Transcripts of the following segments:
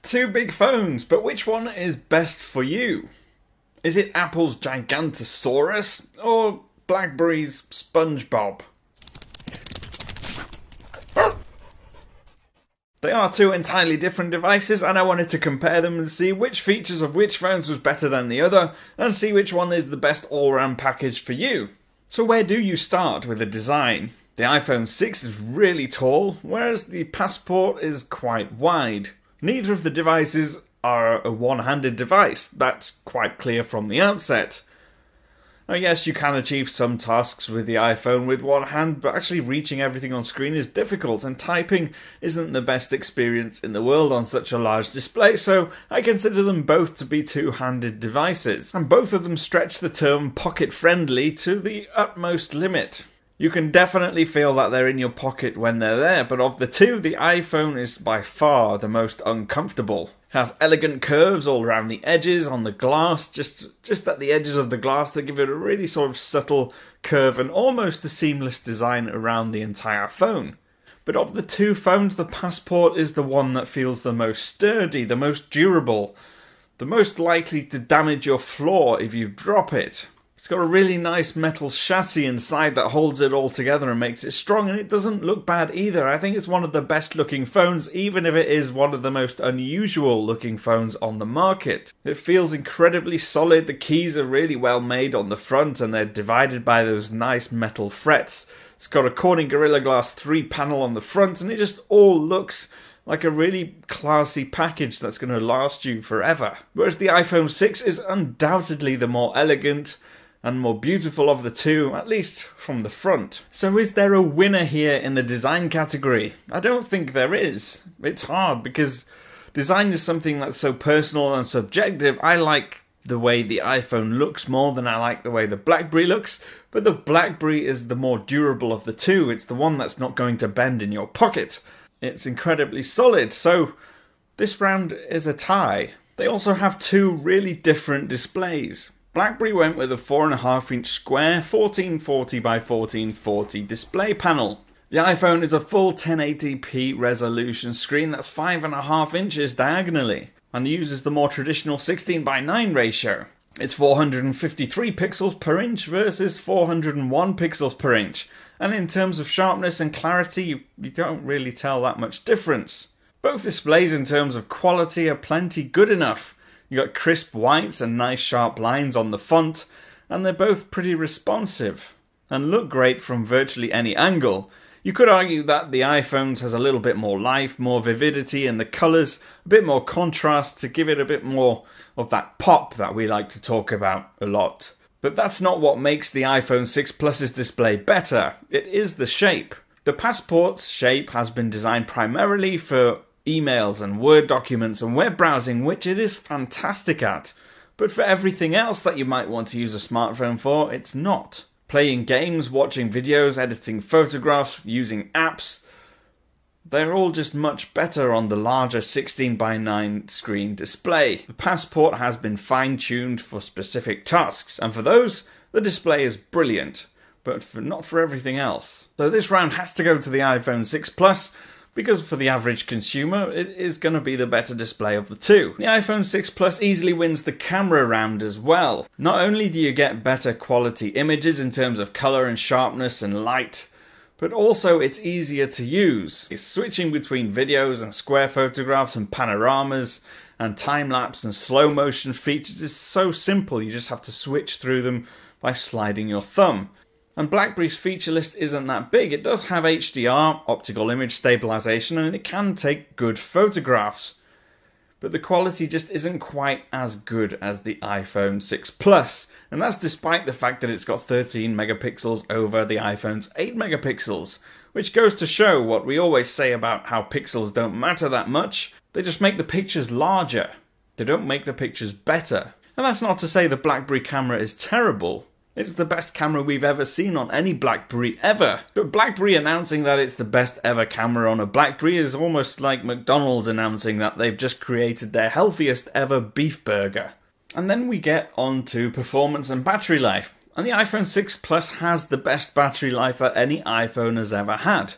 Two big phones, but which one is best for you? Is it Apple's Gigantosaurus or BlackBerry's SpongeBob? They are two entirely different devices, and I wanted to compare them and see which features of which phones was better than the other, and see which one is the best all-round package for you. So where do you start with the design? The iPhone 6 is really tall, whereas the Passport is quite wide. Neither of the devices are a one-handed device, that's quite clear from the outset. I guess you can achieve some tasks with the iPhone with one hand, but actually reaching everything on screen is difficult, and typing isn't the best experience in the world on such a large display, so I consider them both to be two-handed devices, and both of them stretch the term pocket-friendly to the utmost limit. You can definitely feel that they're in your pocket when they're there, but of the two, the iPhone is by far the most uncomfortable. It has elegant curves all around the edges, on the glass, just at the edges of the glass that give it a really sort of subtle curve and almost a seamless design around the entire phone. But of the two phones, the Passport is the one that feels the most sturdy, the most durable, the most likely to damage your floor if you drop it. It's got a really nice metal chassis inside that holds it all together and makes it strong, and it doesn't look bad either. I think it's one of the best looking phones, even if it is one of the most unusual looking phones on the market. It feels incredibly solid, the keys are really well made on the front and they're divided by those nice metal frets. It's got a Corning Gorilla Glass 3 panel on the front, and it just all looks like a really classy package that's going to last you forever. Whereas the iPhone 6 is undoubtedly the more elegant and more beautiful of the two, at least from the front. So is there a winner here in the design category? I don't think there is. It's hard because design is something that's so personal and subjective. I like the way the iPhone looks more than I like the way the BlackBerry looks, but the BlackBerry is the more durable of the two. It's the one that's not going to bend in your pocket. It's incredibly solid, so this round is a tie. They also have two really different displays. BlackBerry went with a 4.5-inch square 1440 by 1440 display panel. The iPhone is a full 1080p resolution screen that's 5.5 inches diagonally, and uses the more traditional 16 by 9 ratio. It's 453 pixels per inch versus 401 pixels per inch, and in terms of sharpness and clarity, you don't really tell that much difference. Both displays in terms of quality are plenty good enough. You got crisp whites and nice sharp lines on the font, and they're both pretty responsive and look great from virtually any angle. You could argue that the iPhone's has a little bit more life, more vividity in the colours, a bit more contrast to give it a bit more of that pop that we like to talk about a lot. But that's not what makes the iPhone 6 Plus's display better. It is the shape. The Passport's shape has been designed primarily for emails and Word documents and web browsing, which it is fantastic at. But for everything else that you might want to use a smartphone for, it's not. Playing games, watching videos, editing photographs, using apps, they're all just much better on the larger 16 by 9 screen display. The Passport has been fine-tuned for specific tasks, and for those, the display is brilliant, but not for everything else. So this round has to go to the iPhone 6 Plus, because for the average consumer, it is going to be the better display of the two. The iPhone 6 Plus easily wins the camera round as well. Not only do you get better quality images in terms of colour and sharpness and light, but also it's easier to use. It's switching between videos and square photographs and panoramas and time-lapse and slow motion features is so simple, you just have to switch through them by sliding your thumb. And BlackBerry's feature list isn't that big. It does have HDR, optical image stabilization, and it can take good photographs. But the quality just isn't quite as good as the iPhone 6 Plus, and that's despite the fact that it's got 13 megapixels over the iPhone's 8 megapixels, which goes to show what we always say about how pixels don't matter that much. They just make the pictures larger. They don't make the pictures better. And that's not to say the BlackBerry camera is terrible. It's the best camera we've ever seen on any BlackBerry ever. But BlackBerry announcing that it's the best ever camera on a BlackBerry is almost like McDonald's announcing that they've just created their healthiest ever beef burger. And then we get on to performance and battery life. And the iPhone 6 Plus has the best battery life that any iPhone has ever had.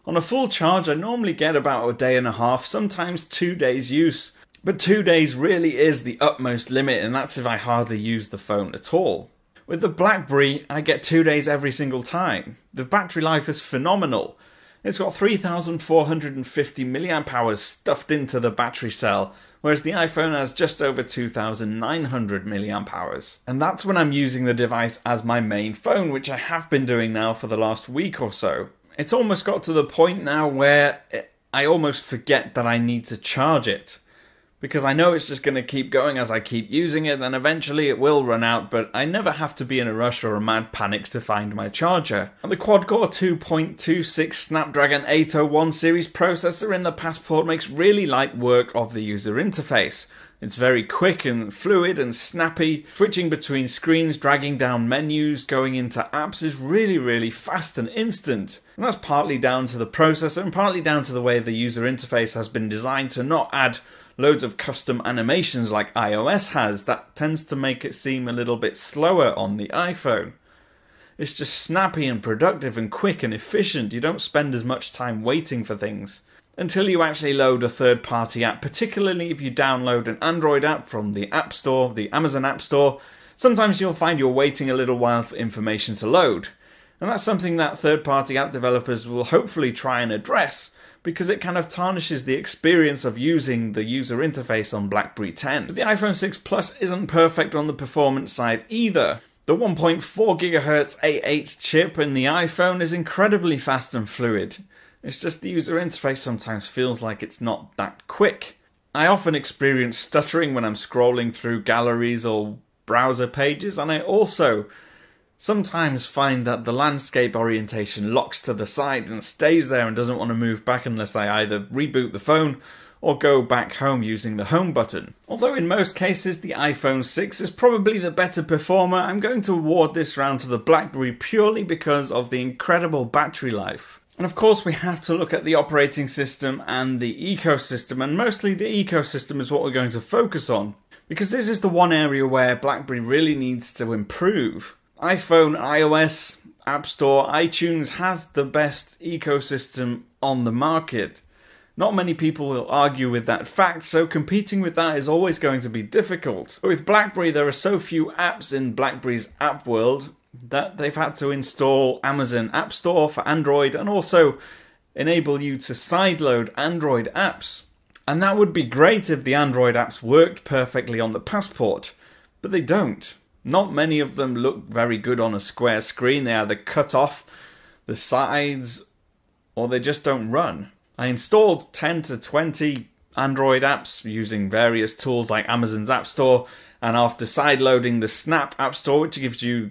On a full charge, I normally get about a day and a half, sometimes 2 days use, But 2 days really is the utmost limit, and that's if I hardly use the phone at all. With the BlackBerry, I get 2 days every single time. The battery life is phenomenal. It's got 3,450 milliamp hours stuffed into the battery cell, whereas the iPhone has just over 2,900 milliamp hours. And that's when I'm using the device as my main phone, which I have been doing now for the last week or so. It's almost got to the point now where I almost forget that I need to charge it, because I know it's just going to keep going as I keep using it, and eventually it will run out, but I never have to be in a rush or a mad panic to find my charger. And the quad-core 2.26 Snapdragon 801 series processor in the Passport makes really light work of the user interface. It's very quick and fluid and snappy. Switching between screens, dragging down menus, going into apps is really fast and instant. And that's partly down to the processor and partly down to the way the user interface has been designed to not add loads of custom animations like iOS has. That tends to make it seem a little bit slower on the iPhone. It's just snappy and productive and quick and efficient. You don't spend as much time waiting for things until you actually load a third-party app, particularly if you download an Android app from the App Store, the Amazon App Store. Sometimes you'll find you're waiting a little while for information to load. And that's something that third-party app developers will hopefully try and address, because it kind of tarnishes the experience of using the user interface on BlackBerry 10. But the iPhone 6 Plus isn't perfect on the performance side either. The 1.4 GHz A8 chip in the iPhone is incredibly fast and fluid. It's just the user interface sometimes feels like it's not that quick. I often experience stuttering when I'm scrolling through galleries or browser pages, and I also sometimes find that the landscape orientation locks to the side and stays there and doesn't want to move back unless I either reboot the phone or go back home using the home button. Although in most cases the iPhone 6 is probably the better performer, I'm going to award this round to the BlackBerry purely because of the incredible battery life. And of course we have to look at the operating system and the ecosystem, and mostly the ecosystem is what we're going to focus on, because this is the one area where BlackBerry really needs to improve. iPhone, iOS, App Store, iTunes has the best ecosystem on the market. Not many people will argue with that fact, so competing with that is always going to be difficult. But with BlackBerry, there are so few apps in BlackBerry's app world that they've had to install Amazon App Store for Android and also enable you to sideload Android apps. And that would be great if the Android apps worked perfectly on the Passport, but they don't. Not many of them look very good on a square screen. They either cut off the sides or they just don't run. I installed 10 to 20 Android apps using various tools like Amazon's App Store, and after sideloading the Snap App Store, which gives you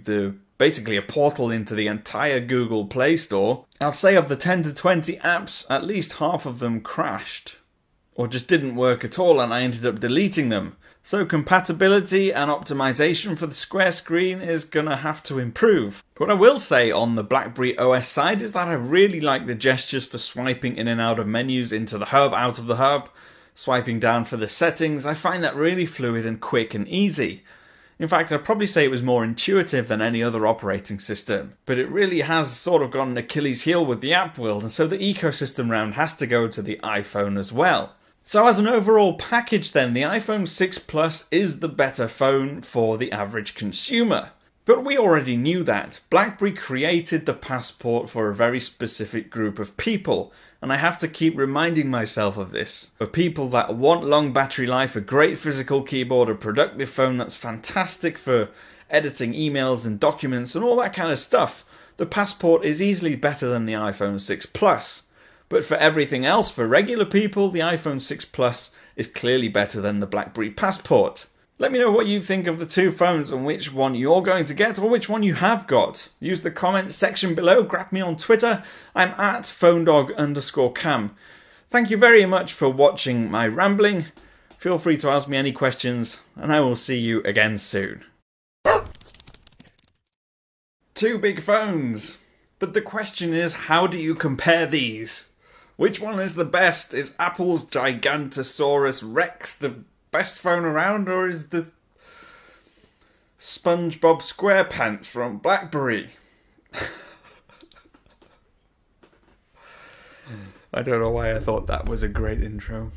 basically a portal into the entire Google Play Store, I'll say of the 10 to 20 apps, at least half of them crashed or just didn't work at all, and I ended up deleting them. So compatibility and optimization for the square screen is going to have to improve. What I will say on the BlackBerry OS side is that I really like the gestures for swiping in and out of menus, into the hub, out of the hub, swiping down for the settings. I find that really fluid and quick and easy. In fact, I'd probably say it was more intuitive than any other operating system. But it really has sort of got an Achilles heel with the app world, and so the ecosystem round has to go to the iPhone as well. So as an overall package then, the iPhone 6 Plus is the better phone for the average consumer. But we already knew that. BlackBerry created the Passport for a very specific group of people, and I have to keep reminding myself of this. For people that want long battery life, a great physical keyboard, a productive phone that's fantastic for editing emails and documents and all that kind of stuff, the Passport is easily better than the iPhone 6 Plus. But for everything else, for regular people, the iPhone 6 Plus is clearly better than the BlackBerry Passport. Let me know what you think of the two phones and which one you're going to get or which one you have got. Use the comment section below, grab me on Twitter. I'm at phonedog_cam. Thank you very much for watching my rambling. Feel free to ask me any questions, and I will see you again soon. Two big phones. But the question is, how do you compare these? Which one is the best? Is Apple's Gigantosaurus Rex the best phone around, or is the SpongeBob SquarePants from BlackBerry? I don't know why I thought that was a great intro.